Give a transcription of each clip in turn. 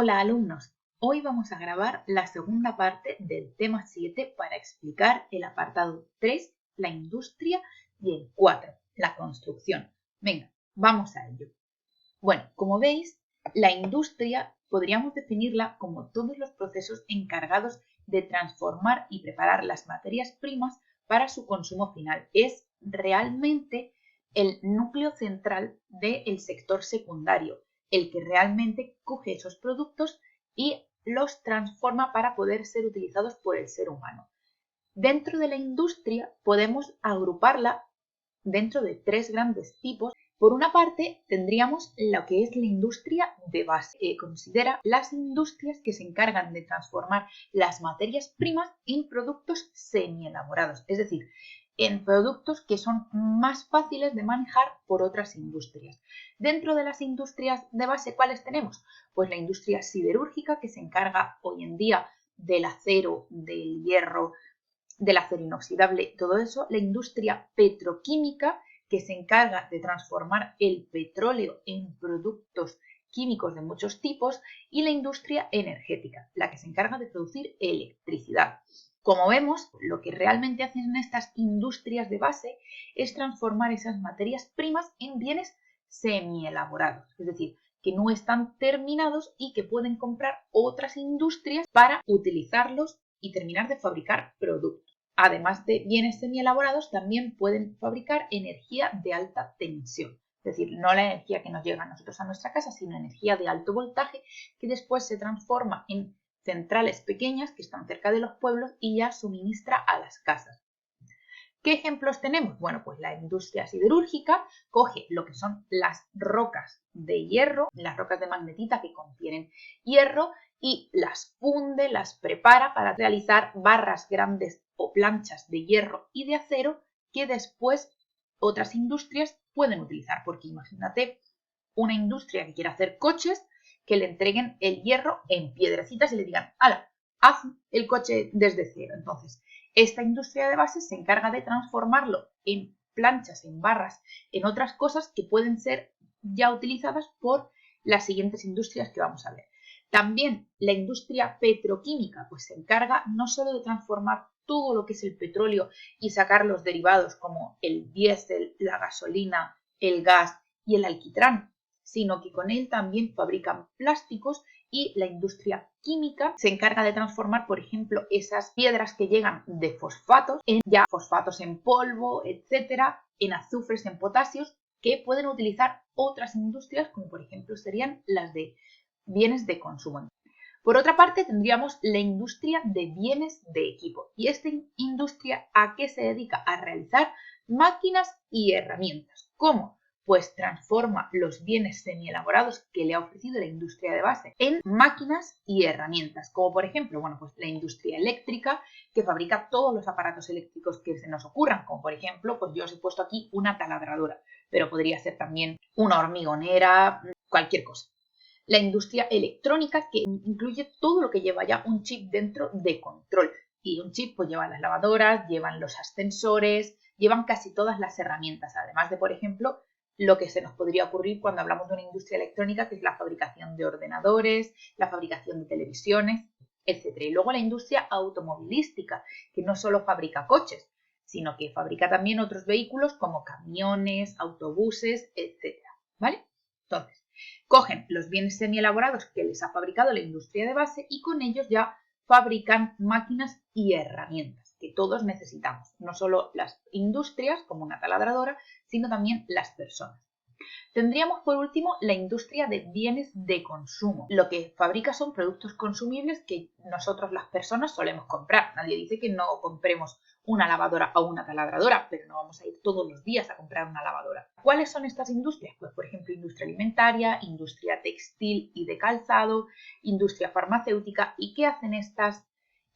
Hola alumnos, hoy vamos a grabar la segunda parte del tema 7 para explicar el apartado 3, la industria, y el 4, la construcción. Venga, vamos a ello. Bueno, como veis, la industria podríamos definirla como todos los procesos encargados de transformar y preparar las materias primas para su consumo final. Es realmente el núcleo central del sector secundario, el que realmente coge esos productos y los transforma para poder ser utilizados por el ser humano. Dentro de la industria podemos agruparla dentro de tres grandes tipos. Por una parte, tendríamos lo que es la industria de base, que considera las industrias que se encargan de transformar las materias primas en productos semielaborados, es decir, en productos que son más fáciles de manejar por otras industrias. Dentro de las industrias de base, ¿cuáles tenemos? Pues la industria siderúrgica, que se encarga hoy en día del acero, del hierro, del acero inoxidable, todo eso. La industria petroquímica, que se encarga de transformar el petróleo en productos químicos de muchos tipos, y la industria energética, la que se encarga de producir electricidad. Como vemos, lo que realmente hacen estas industrias de base es transformar esas materias primas en bienes semielaborados, es decir, que no están terminados y que pueden comprar otras industrias para utilizarlos y terminar de fabricar productos. Además de bienes semielaborados, también pueden fabricar energía de alta tensión. Es decir, no la energía que nos llega a nosotros a nuestra casa, sino energía de alto voltaje que después se transforma en centrales pequeñas que están cerca de los pueblos y ya suministra a las casas. ¿Qué ejemplos tenemos? Bueno, pues la industria siderúrgica coge lo que son las rocas de hierro, las rocas de magnetita que contienen hierro, y las funde, las prepara para realizar barras grandes o planchas de hierro y de acero que después otras industrias pueden utilizar. Porque imagínate una industria que quiera hacer coches, que le entreguen el hierro en piedrecitas y le digan, ¡hala!, haz el coche desde cero. Entonces, esta industria de base se encarga de transformarlo en planchas, en barras, en otras cosas que pueden ser ya utilizadas por las siguientes industrias que vamos a ver. También la industria petroquímica pues se encarga no solo de transformar todo lo que es el petróleo y sacar los derivados como el diésel, la gasolina, el gas y el alquitrán, sino que con él también fabrican plásticos, y la industria química se encarga de transformar, por ejemplo, esas piedras que llegan de fosfatos en ya fosfatos en polvo, etcétera, en azufres, en potasios, que pueden utilizar otras industrias, como por ejemplo serían las de bienes de consumo. Por otra parte, tendríamos la industria de bienes de equipo. ¿Y esta industria a qué se dedica? A realizar máquinas y herramientas. ¿Cómo? Pues transforma los bienes semielaborados que le ha ofrecido la industria de base en máquinas y herramientas, como por ejemplo, bueno, pues la industria eléctrica, que fabrica todos los aparatos eléctricos que se nos ocurran, como por ejemplo, pues yo os he puesto aquí una taladradora, pero podría ser también una hormigonera, cualquier cosa. La industria electrónica, que incluye todo lo que lleva ya un chip dentro de control. Y un chip pues lleva las lavadoras, llevan los ascensores, llevan casi todas las herramientas, además de, por ejemplo, lo que se nos podría ocurrir cuando hablamos de una industria electrónica, que es la fabricación de ordenadores, la fabricación de televisiones, etc. Y luego la industria automovilística, que no solo fabrica coches, sino que fabrica también otros vehículos como camiones, autobuses, etc. ¿Vale? Entonces, cogen los bienes semielaborados que les ha fabricado la industria de base y con ellos ya fabrican máquinas y herramientas que todos necesitamos, no solo las industrias como una taladradora, sino también las personas. Tendríamos por último la industria de bienes de consumo. Lo que fabrica son productos consumibles que nosotros las personas solemos comprar. Nadie dice que no compremos una lavadora o una taladradora, pero no vamos a ir todos los días a comprar una lavadora. ¿Cuáles son estas industrias? Pues por ejemplo, industria alimentaria, industria textil y de calzado, industria farmacéutica. ¿Y qué hacen estas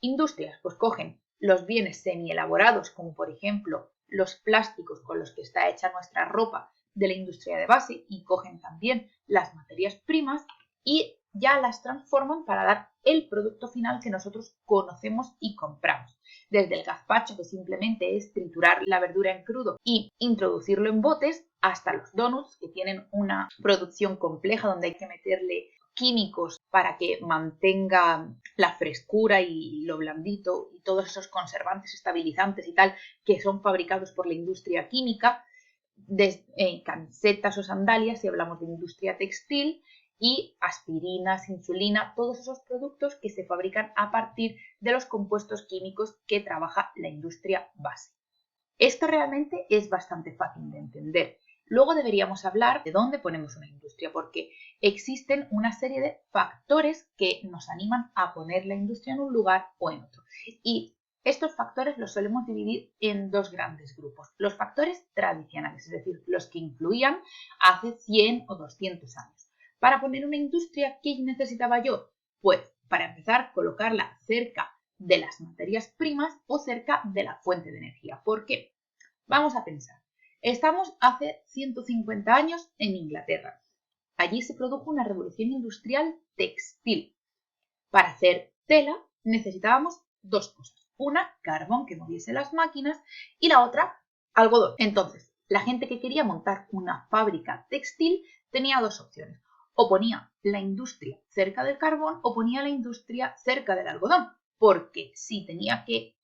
industrias? Pues cogen los bienes semielaborados, como por ejemplo los plásticos con los que está hecha nuestra ropa de la industria de base, y cogen también las materias primas y ya las transforman para dar el producto final que nosotros conocemos y compramos. Desde el gazpacho, que simplemente es triturar la verdura en crudo y introducirlo en botes, hasta los donuts, que tienen una producción compleja donde hay que meterle químicos para que mantenga la frescura y lo blandito y todos esos conservantes, estabilizantes y tal que son fabricados por la industria química, camisetas o sandalias si hablamos de industria textil, y aspirinas, insulina, todos esos productos que se fabrican a partir de los compuestos químicos que trabaja la industria base. Esto realmente es bastante fácil de entender. Luego deberíamos hablar de dónde ponemos una industria, porque existen una serie de factores que nos animan a poner la industria en un lugar o en otro. Y estos factores los solemos dividir en dos grandes grupos. Los factores tradicionales, es decir, los que influían hace 100 o 200 años. Para poner una industria, ¿qué necesitaba yo? Pues, para empezar, colocarla cerca de las materias primas o cerca de la fuente de energía. ¿Por qué? Vamos a pensar. Estamos hace 150 años en Inglaterra. Allí se produjo una revolución industrial textil. Para hacer tela necesitábamos dos cosas. Una, carbón que moviese las máquinas, y la otra, algodón. Entonces, la gente que quería montar una fábrica textil tenía dos opciones. O ponía la industria cerca del carbón o ponía la industria cerca del algodón. Porque si tenía que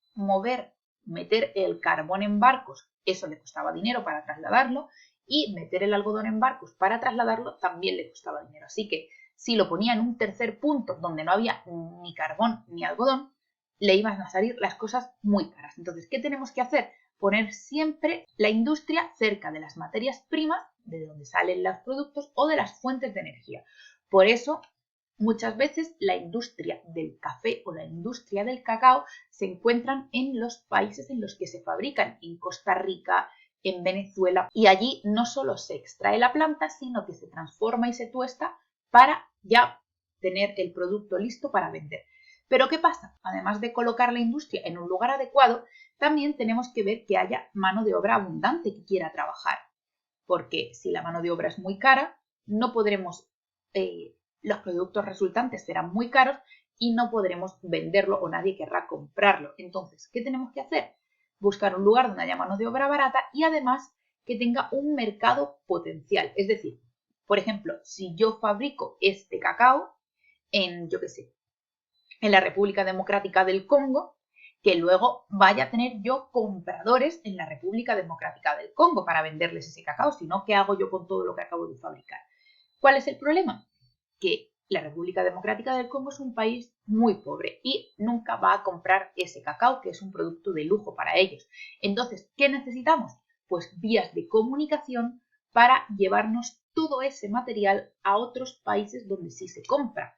meter el carbón en barcos, eso le costaba dinero para trasladarlo, y meter el algodón en barcos para trasladarlo también le costaba dinero. Así que si lo ponía en un tercer punto donde no había ni carbón ni algodón, le iban a salir las cosas muy caras. Entonces, ¿qué tenemos que hacer? Poner siempre la industria cerca de las materias primas, de donde salen los productos, o de las fuentes de energía. Por eso, muchas veces la industria del café o la industria del cacao se encuentran en los países en los que se fabrican, en Costa Rica, en Venezuela, y allí no solo se extrae la planta, sino que se transforma y se tuesta para ya tener el producto listo para vender. Pero ¿qué pasa? Además de colocar la industria en un lugar adecuado, también tenemos que ver que haya mano de obra abundante que quiera trabajar. Porque si la mano de obra es muy cara, no podremos, los productos resultantes serán muy caros y no podremos venderlo o nadie querrá comprarlo. Entonces, ¿qué tenemos que hacer? Buscar un lugar donde haya mano de obra barata y además que tenga un mercado potencial. Es decir, por ejemplo, si yo fabrico este cacao en, yo qué sé, en la República Democrática del Congo, que luego vaya a tener yo compradores en la República Democrática del Congo para venderles ese cacao, sino ¿qué hago yo con todo lo que acabo de fabricar? ¿Cuál es el problema? Que la República Democrática del Congo es un país muy pobre y nunca va a comprar ese cacao, que es un producto de lujo para ellos. Entonces, ¿qué necesitamos? Pues vías de comunicación para llevarnos todo ese material a otros países donde sí se compra.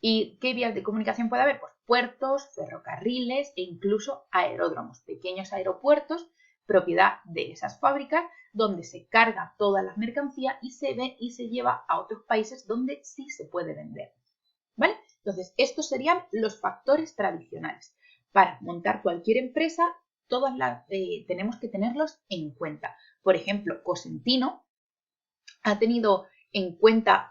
¿Y qué vías de comunicación puede haber? Pues puertos, ferrocarriles e incluso aeródromos, pequeños aeropuertos, propiedad de esas fábricas, donde se carga toda la mercancía y se ve y se lleva a otros países donde sí se puede vender. ¿Vale? Entonces, estos serían los factores tradicionales. Para montar cualquier empresa, tenemos que tenerlos en cuenta. Por ejemplo, Cosentino ha tenido en cuenta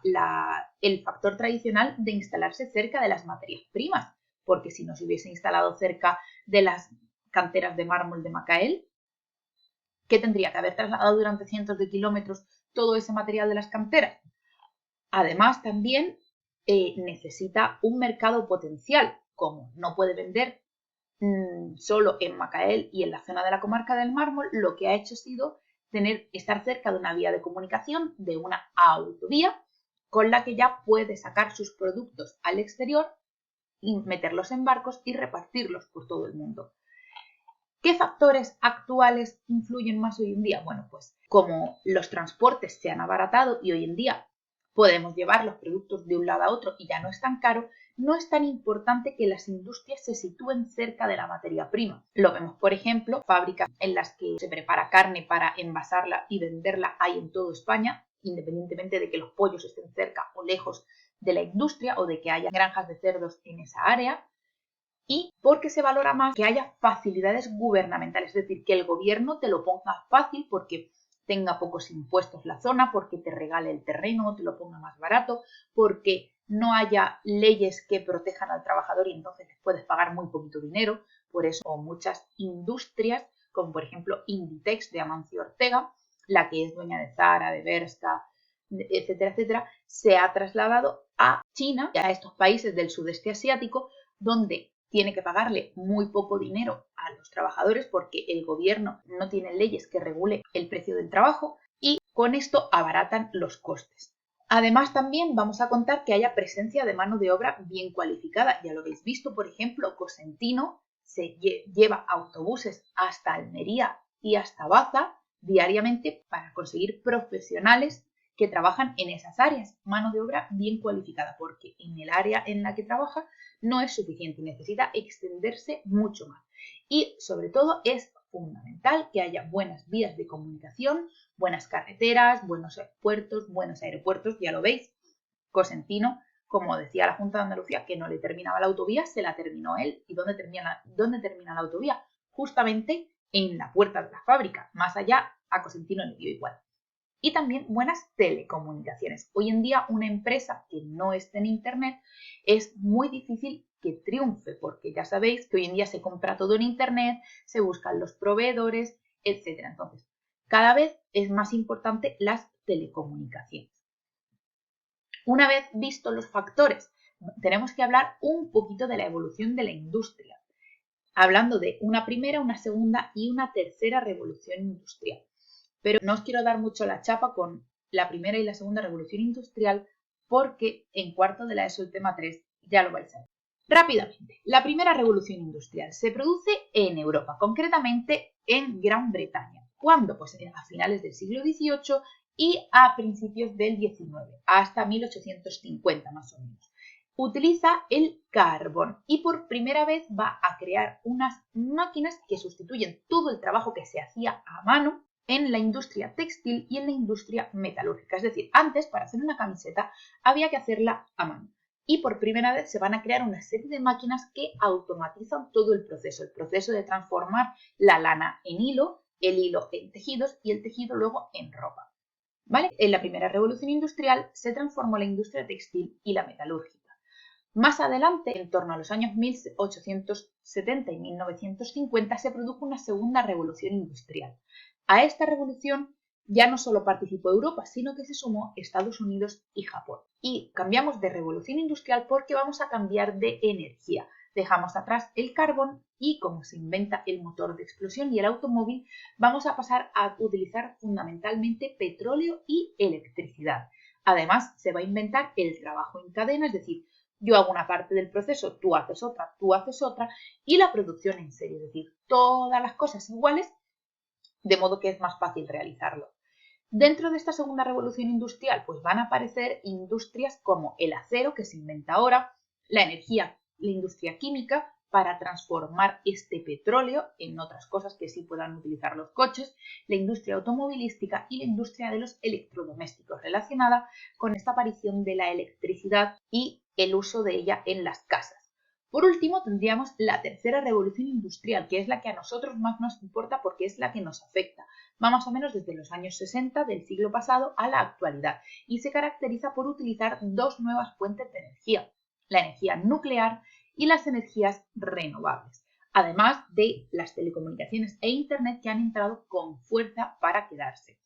el factor tradicional de instalarse cerca de las materias primas, porque si no se hubiese instalado cerca de las canteras de mármol de Macael, ¿qué tendría que haber trasladado durante cientos de kilómetros todo ese material de las canteras? Además, también necesita un mercado potencial, como no puede vender solo en Macael y en la zona de la comarca del mármol, lo que ha hecho ha sido estar cerca de una vía de comunicación, de una autovía, con la que ya puede sacar sus productos al exterior y meterlos en barcos y repartirlos por todo el mundo. ¿Qué factores actuales influyen más hoy en día? Bueno, pues como los transportes se han abaratado y hoy en día podemos llevar los productos de un lado a otro y ya no es tan caro, no es tan importante que las industrias se sitúen cerca de la materia prima. Lo vemos, por ejemplo, fábricas en las que se prepara carne para envasarla y venderla hay en toda España, independientemente de que los pollos estén cerca o lejos de la industria o de que haya granjas de cerdos en esa área. Y porque se valora más que haya facilidades gubernamentales, es decir, que el gobierno te lo ponga fácil porque tenga pocos impuestos la zona, porque te regale el terreno, te lo ponga más barato, porque no haya leyes que protejan al trabajador y entonces les puedes pagar muy poquito dinero. Por eso muchas industrias, como por ejemplo Inditex de Amancio Ortega, la que es dueña de Zara, de Bershka, etcétera, etcétera, se ha trasladado a China y a estos países del sudeste asiático, donde tiene que pagarle muy poco dinero a los trabajadores porque el gobierno no tiene leyes que regule el precio del trabajo y con esto abaratan los costes. Además, también vamos a contar que haya presencia de mano de obra bien cualificada. Ya lo habéis visto, por ejemplo, Cosentino se lleva autobuses hasta Almería y hasta Baza diariamente para conseguir profesionales que trabajan en esas áreas, mano de obra bien cualificada, porque en el área en la que trabaja no es suficiente, necesita extenderse mucho más. Y sobre todo es fundamental que haya buenas vías de comunicación, buenas carreteras, buenos aeropuertos, ya lo veis. Cosentino, como decía la Junta de Andalucía, que no le terminaba la autovía, se la terminó él. ¿Y dónde termina la autovía? Justamente en la puerta de la fábrica. Más allá, a Cosentino le dio igual. Y también buenas telecomunicaciones. Hoy en día una empresa que no esté en Internet es muy difícil que triunfe, porque ya sabéis que hoy en día se compra todo en Internet, se buscan los proveedores, etc. Entonces, cada vez es más importante las telecomunicaciones. Una vez vistos los factores, tenemos que hablar un poquito de la evolución de la industria, hablando de una primera, una segunda y una tercera revolución industrial. Pero no os quiero dar mucho la chapa con la primera y la segunda revolución industrial porque en cuarto de la ESO el tema 3 ya lo vais a ver. Rápidamente, la primera revolución industrial se produce en Europa, concretamente en Gran Bretaña. ¿Cuándo? Pues a finales del siglo XVIII y a principios del XIX, hasta 1850 más o menos. Utiliza el carbón y por primera vez va a crear unas máquinas que sustituyen todo el trabajo que se hacía a mano en la industria textil y en la industria metalúrgica. Es decir, antes para hacer una camiseta había que hacerla a mano. Y por primera vez se van a crear una serie de máquinas que automatizan todo el proceso de transformar la lana en hilo, el hilo en tejidos y el tejido luego en ropa. ¿Vale? En la primera revolución industrial se transformó la industria textil y la metalúrgica. Más adelante, en torno a los años 1870 y 1950, se produjo una segunda revolución industrial. A esta revolución ya no solo participó Europa, sino que se sumó Estados Unidos y Japón. Y cambiamos de revolución industrial porque vamos a cambiar de energía. Dejamos atrás el carbón y como se inventa el motor de explosión y el automóvil, vamos a pasar a utilizar fundamentalmente petróleo y electricidad. Además, se va a inventar el trabajo en cadena, es decir, yo hago una parte del proceso, tú haces otra, y la producción en serie, es decir, todas las cosas iguales, de modo que es más fácil realizarlo. Dentro de esta segunda revolución industrial, pues van a aparecer industrias como el acero, que se inventa ahora, la industria química, para transformar este petróleo en otras cosas que sí puedan utilizar los coches, la industria automovilística y la industria de los electrodomésticos, relacionada con esta aparición de la electricidad y el uso de ella en las casas. Por último, tendríamos la tercera revolución industrial, que es la que a nosotros más nos importa porque es la que nos afecta. Va más o menos desde los años 60 del siglo pasado a la actualidad y se caracteriza por utilizar dos nuevas fuentes de energía, la energía nuclear y las energías renovables, además de las telecomunicaciones e Internet que han entrado con fuerza para quedarse.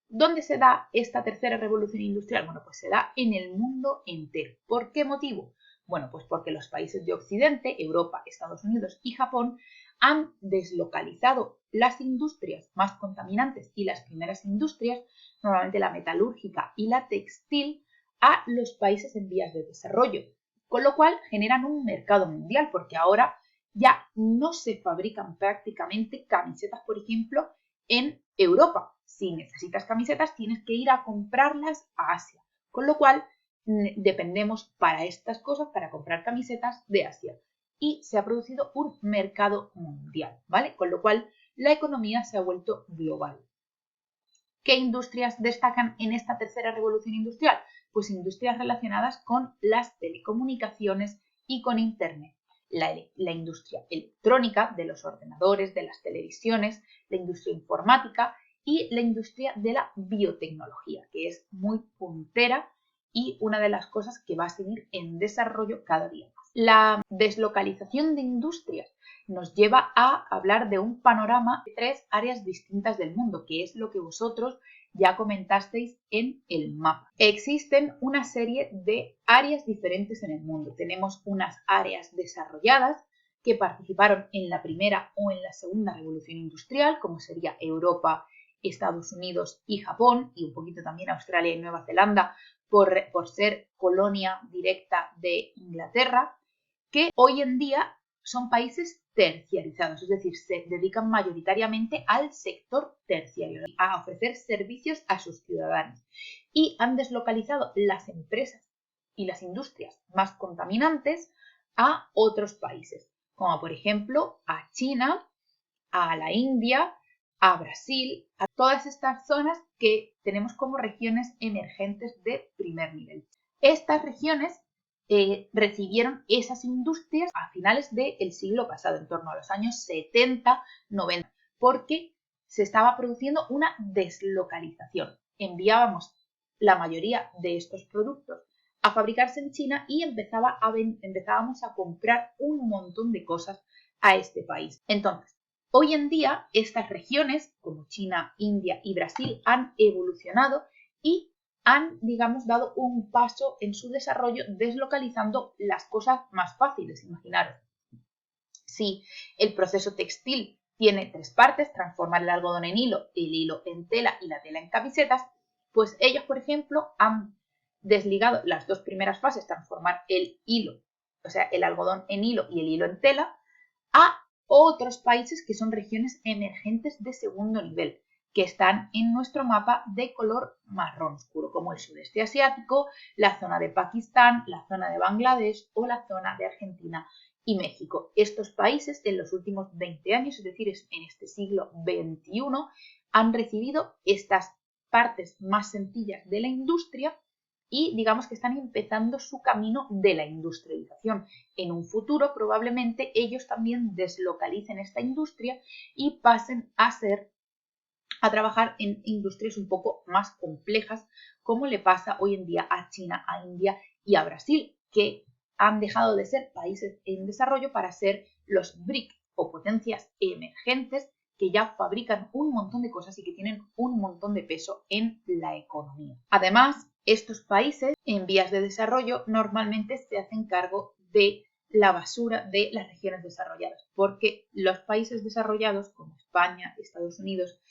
¿Dónde se da esta tercera revolución industrial? Bueno, pues se da en el mundo entero. ¿Por qué motivo? Bueno, pues porque los países de Occidente, Europa, Estados Unidos y Japón, han deslocalizado las industrias más contaminantes y las primeras industrias, normalmente la metalúrgica y la textil, a los países en vías de desarrollo, con lo cual generan un mercado mundial, porque ahora ya no se fabrican prácticamente camisetas, por ejemplo, en Europa. Si necesitas camisetas, tienes que ir a comprarlas a Asia, con lo cual dependemos para estas cosas, para comprar camisetas de Asia. Y se ha producido un mercado mundial, ¿vale? Con lo cual la economía se ha vuelto global. ¿Qué industrias destacan en esta tercera revolución industrial? Pues industrias relacionadas con las telecomunicaciones y con Internet. La industria electrónica de los ordenadores, de las televisiones, la industria informática y la industria de la biotecnología, que es muy puntera y una de las cosas que va a seguir en desarrollo cada día más. La deslocalización de industrias nos lleva a hablar de un panorama de tres áreas distintas del mundo, que es lo que vosotros ya comentasteis en el mapa. Existen una serie de áreas diferentes en el mundo. Tenemos unas áreas desarrolladas que participaron en la primera o en la segunda revolución industrial, como sería Europa, Estados Unidos y Japón, y un poquito también Australia y Nueva Zelanda, por ser colonia directa de Inglaterra, que hoy en día son países terciarizados, es decir, se dedican mayoritariamente al sector terciario, a ofrecer servicios a sus ciudadanos, y han deslocalizado las empresas y las industrias más contaminantes a otros países, como por ejemplo a China, a la India, a Brasil, a todas estas zonas que tenemos como regiones emergentes de primer nivel. Estas regiones recibieron esas industrias a finales del siglo pasado, en torno a los años 70, 90, porque se estaba produciendo una deslocalización. Enviábamos la mayoría de estos productos a fabricarse en China y empezábamos a comprar un montón de cosas a este país. Entonces, hoy en día estas regiones como China, India y Brasil han evolucionado y han, digamos, dado un paso en su desarrollo deslocalizando las cosas más fáciles. Imaginaros, si el proceso textil tiene 3 partes, transformar el algodón en hilo, el hilo en tela y la tela en camisetas, pues ellos, por ejemplo, han desligado las 2 primeras fases, transformar el hilo, o sea, el algodón en hilo y el hilo en tela, a otros países que son regiones emergentes de segundo nivel, que están en nuestro mapa de color marrón oscuro, como el sudeste asiático, la zona de Pakistán, la zona de Bangladesh o la zona de Argentina y México. Estos países en los últimos 20 años, es decir, en este siglo XXI, han recibido estas partes más sencillas de la industria y digamos que están empezando su camino de la industrialización. En un futuro probablemente ellos también deslocalicen esta industria y pasen a trabajar en industrias un poco más complejas, como le pasa hoy en día a China, a India y a Brasil, que han dejado de ser países en desarrollo para ser los BRIC o potencias emergentes que ya fabrican un montón de cosas y que tienen un montón de peso en la economía. Además, estos países en vías de desarrollo normalmente se hacen cargo de la basura de las regiones desarrolladas, porque los países desarrollados como España, Estados Unidos,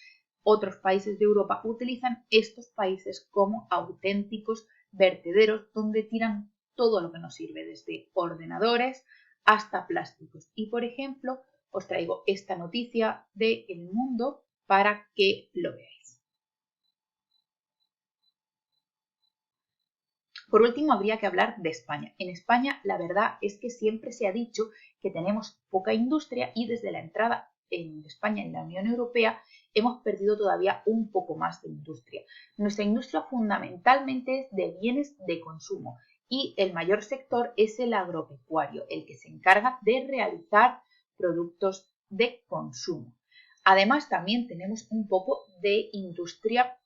otros países de Europa utilizan estos países como auténticos vertederos donde tiran todo lo que nos sirve, desde ordenadores hasta plásticos. Y por ejemplo, os traigo esta noticia de El Mundo para que lo veáis. Por último, habría que hablar de España. En España, la verdad es que siempre se ha dicho que tenemos poca industria y desde la entrada en España en la Unión Europea hemos perdido todavía un poco más de industria. Nuestra industria fundamentalmente es de bienes de consumo y el mayor sector es el agropecuario, el que se encarga de realizar productos de consumo. Además, también tenemos un poco de industria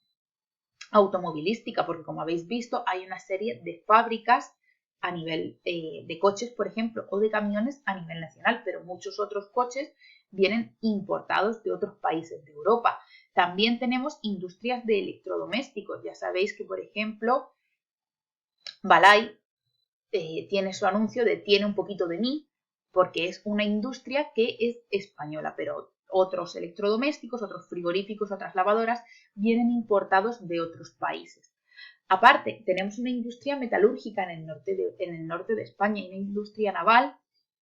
automovilística, porque como habéis visto hay una serie de fábricas a nivel de coches, por ejemplo, o de camiones a nivel nacional, pero muchos otros coches vienen importados de otros países de Europa. También tenemos industrias de electrodomésticos. Ya sabéis que, por ejemplo, Balay tiene su anuncio de "tiene un poquito de mí", porque es una industria que es española, pero otros electrodomésticos, otros frigoríficos, otras lavadoras vienen importados de otros países. Aparte, tenemos una industria metalúrgica en el norte de España y una industria naval,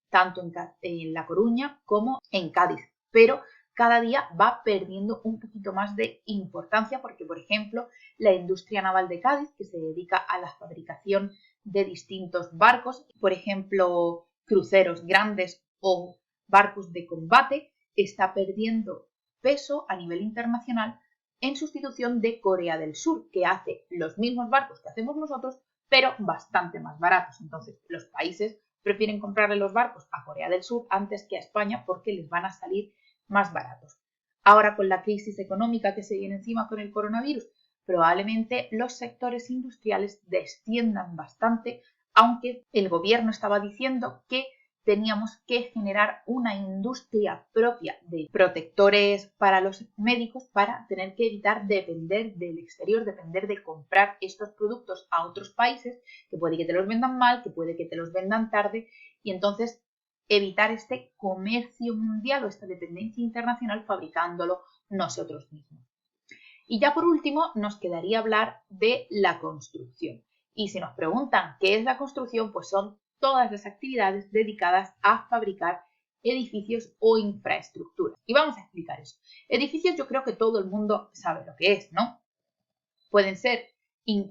tanto en La Coruña como en Cádiz, pero cada día va perdiendo un poquito más de importancia porque, por ejemplo, la industria naval de Cádiz, que se dedica a la fabricación de distintos barcos, por ejemplo, cruceros grandes o barcos de combate, está perdiendo peso a nivel internacional en sustitución de Corea del Sur, que hace los mismos barcos que hacemos nosotros, pero bastante más baratos. Entonces, los países prefieren comprarle los barcos a Corea del Sur antes que a España porque les van a salir más baratos. Ahora, con la crisis económica que se viene encima con el coronavirus, probablemente los sectores industriales desciendan bastante, aunque el gobierno estaba diciendo que teníamos que generar una industria propia de protectores para los médicos para tener que evitar depender del exterior, depender de comprar estos productos a otros países, que puede que te los vendan mal, que puede que te los vendan tarde, y entonces evitar este comercio mundial o esta dependencia internacional fabricándolo nosotros mismos. Y ya por último nos quedaría hablar de la construcción. Y si nos preguntan qué es la construcción, pues son todas las actividades dedicadas a fabricar edificios o infraestructuras. Y vamos a explicar eso. Edificios yo creo que todo el mundo sabe lo que es, ¿no? Pueden ser,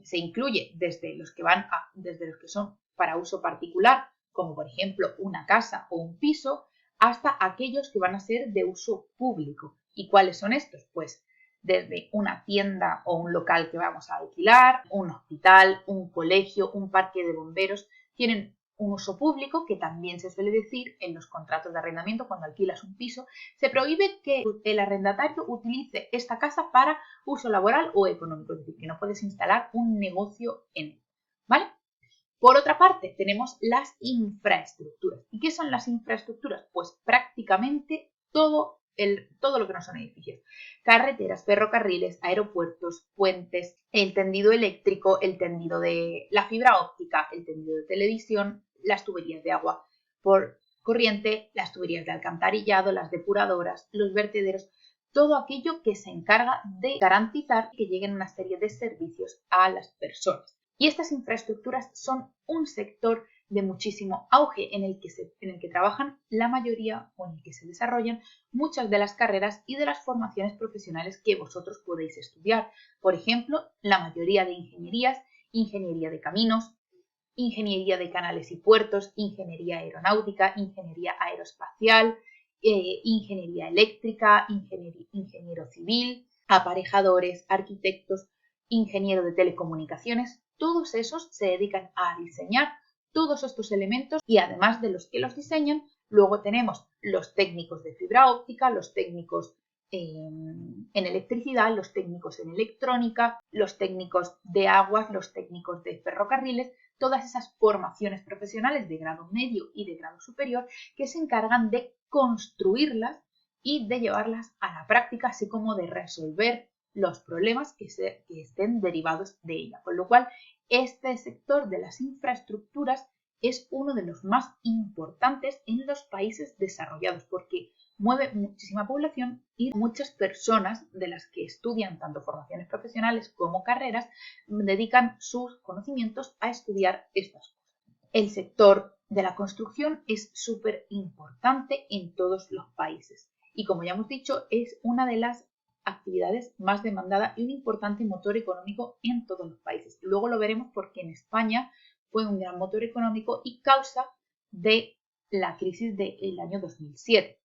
se incluye desde los que son para uso particular, como por ejemplo una casa o un piso, hasta aquellos que van a ser de uso público. ¿Y cuáles son estos? Pues desde una tienda o un local que vamos a alquilar, un hospital, un colegio, un parque de bomberos, tienen un uso público, que también se suele decir en los contratos de arrendamiento cuando alquilas un piso. Se prohíbe que el arrendatario utilice esta casa para uso laboral o económico, es decir, que no puedes instalar un negocio en él, ¿vale? Por otra parte, tenemos las infraestructuras. ¿Y qué son las infraestructuras? Pues prácticamente todo lo que no son edificios. Carreteras, ferrocarriles, aeropuertos, puentes, el tendido eléctrico, el tendido de la fibra óptica, el tendido de televisión, las tuberías de agua por corriente, las tuberías de alcantarillado, las depuradoras, los vertederos, todo aquello que se encarga de garantizar que lleguen una serie de servicios a las personas. Y estas infraestructuras son un sector de muchísimo auge en el que trabajan la mayoría o en el que se desarrollan muchas de las carreras y de las formaciones profesionales que vosotros podéis estudiar. Por ejemplo, la mayoría de ingenierías, ingeniería de caminos, ingeniería de canales y puertos, ingeniería aeronáutica, ingeniería aeroespacial, ingeniería eléctrica, ingeniero civil, aparejadores, arquitectos, ingeniero de telecomunicaciones. Todos esos se dedican a diseñar todos estos elementos y además de los que los diseñan, luego tenemos los técnicos de fibra óptica, los técnicos en electricidad, los técnicos en electrónica, los técnicos de aguas, los técnicos de ferrocarriles, todas esas formaciones profesionales de grado medio y de grado superior que se encargan de construirlas y de llevarlas a la práctica, así como de resolver los problemas que estén derivados de ella. Con lo cual, este sector de las infraestructuras es uno de los más importantes en los países desarrollados porque mueve muchísima población y muchas personas de las que estudian tanto formaciones profesionales como carreras dedican sus conocimientos a estudiar estas cosas. El sector de la construcción es súper importante en todos los países y, como ya hemos dicho, es una de las actividades más demandada y un importante motor económico en todos los países. Luego lo veremos porque en España fue un gran motor económico y causa de la crisis del año 2007.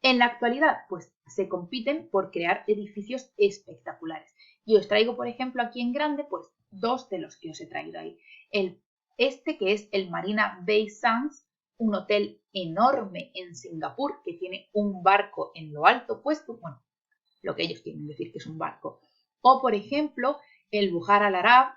En la actualidad, pues se compiten por crear edificios espectaculares. Y os traigo, por ejemplo, aquí en grande, pues dos de los que os he traído ahí. Que es el Marina Bay Sands, un hotel enorme en Singapur que tiene un barco en lo alto puesto, bueno, lo que ellos quieren decir que es un barco. O, por ejemplo, el Bujar Al Arab,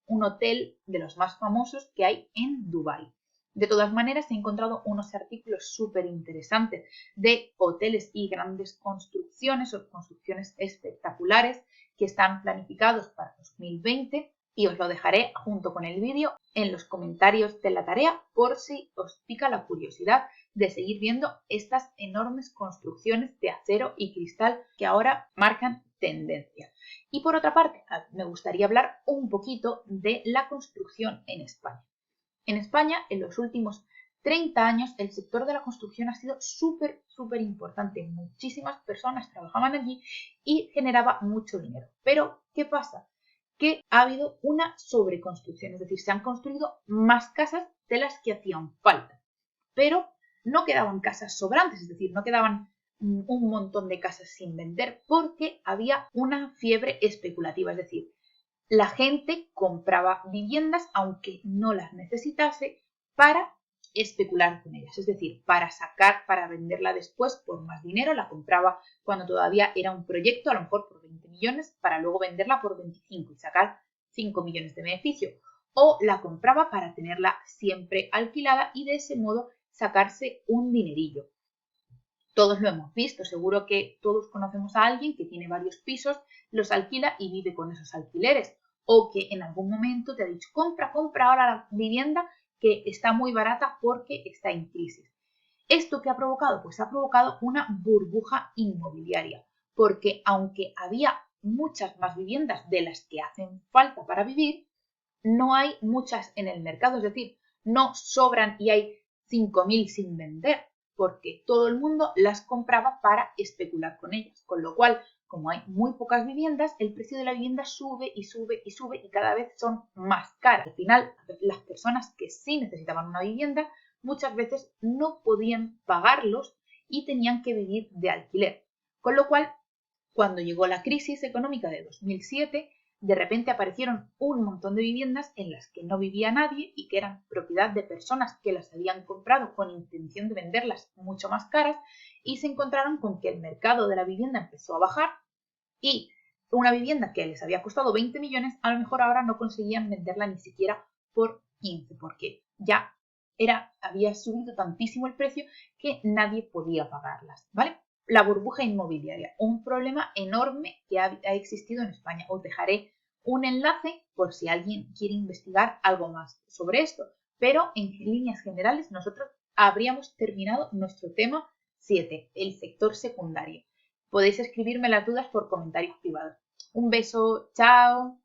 un hotel de los más famosos que hay en Dubái. De todas maneras, he encontrado unos artículos súper interesantes de hoteles y grandes construcciones o construcciones espectaculares que están planificados para 2020 y os lo dejaré junto con el vídeo en los comentarios de la tarea por si os pica la curiosidad de seguir viendo estas enormes construcciones de acero y cristal que ahora marcan tendencia. Y por otra parte, me gustaría hablar un poquito de la construcción en España. En España, en los últimos 30 años, el sector de la construcción ha sido súper importante. Muchísimas personas trabajaban allí y generaba mucho dinero. Pero, ¿qué pasa? Que ha habido una sobreconstrucción, es decir, se han construido más casas de las que hacían falta. Pero no quedaban casas sobrantes, es decir, no quedaban un montón de casas sin vender porque había una fiebre especulativa, es decir, la gente compraba viviendas aunque no las necesitase para especular con ellas, es decir, para venderla después por más dinero, la compraba cuando todavía era un proyecto, a lo mejor por 20 millones, para luego venderla por 25 y sacar 5 millones de beneficio, o la compraba para tenerla siempre alquilada y de ese modo sacarse un dinerillo. Todos lo hemos visto, seguro que todos conocemos a alguien que tiene varios pisos, los alquila y vive con esos alquileres. O que en algún momento te ha dicho, compra ahora la vivienda que está muy barata porque está en crisis. ¿Esto qué ha provocado? Pues ha provocado una burbuja inmobiliaria, porque aunque había muchas más viviendas de las que hacen falta para vivir, no hay muchas en el mercado, es decir, no sobran y hay 5.000 sin vender, porque todo el mundo las compraba para especular con ellas, con lo cual, como hay muy pocas viviendas, el precio de la vivienda sube y sube y sube y cada vez son más caras. Al final, las personas que sí necesitaban una vivienda muchas veces no podían pagarlos y tenían que vivir de alquiler, con lo cual, cuando llegó la crisis económica de 2007, de repente aparecieron un montón de viviendas en las que no vivía nadie y que eran propiedad de personas que las habían comprado con intención de venderlas mucho más caras, y se encontraron con que el mercado de la vivienda empezó a bajar y una vivienda que les había costado 20 millones, a lo mejor ahora no conseguían venderla ni siquiera por 15, porque ya había subido tantísimo el precio que nadie podía pagarlas, ¿vale? La burbuja inmobiliaria, un problema enorme que ha existido en España. Os dejaré un enlace por si alguien quiere investigar algo más sobre esto, pero en líneas generales nosotros habríamos terminado nuestro tema 7, el sector secundario. Podéis escribirme las dudas por comentarios privados. Un beso, chao.